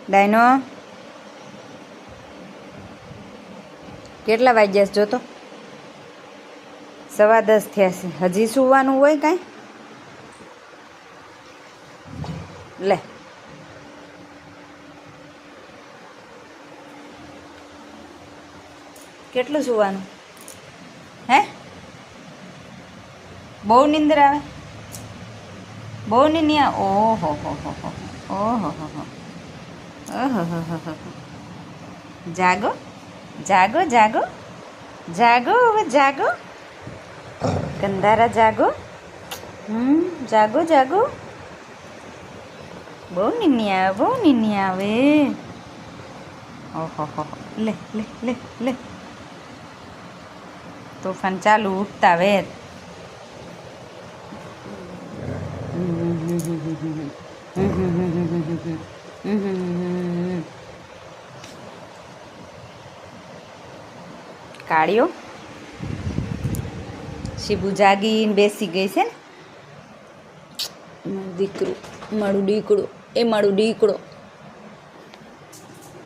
ડાયનો કેટલા વાગ્યા છે જોતો? 10:15 થયા છે. હજી સુવાનું હોય કાંઈ? લે કેટલું સુવાનું? હે બહુ નીંદર આવે? બહુ નીંદ આવે? ઓહો હો હો હો ઓહો હો હો ઓહો હો હો. જાગો જાગો જાગો જાગો હવે જાગો કંધારા જાગો. જાગો જાગો. બહુ નીની આવે, બહુ નીની આવે. ઓહો હો લે લે લે લે તોફાન ચાલુ ઉઠતા વેત. કાળિયો શીબુ જાગીને બેસી ગઈ છે ને. મારું દીકરું, મારું દીકડું, એ મારું દીકડો.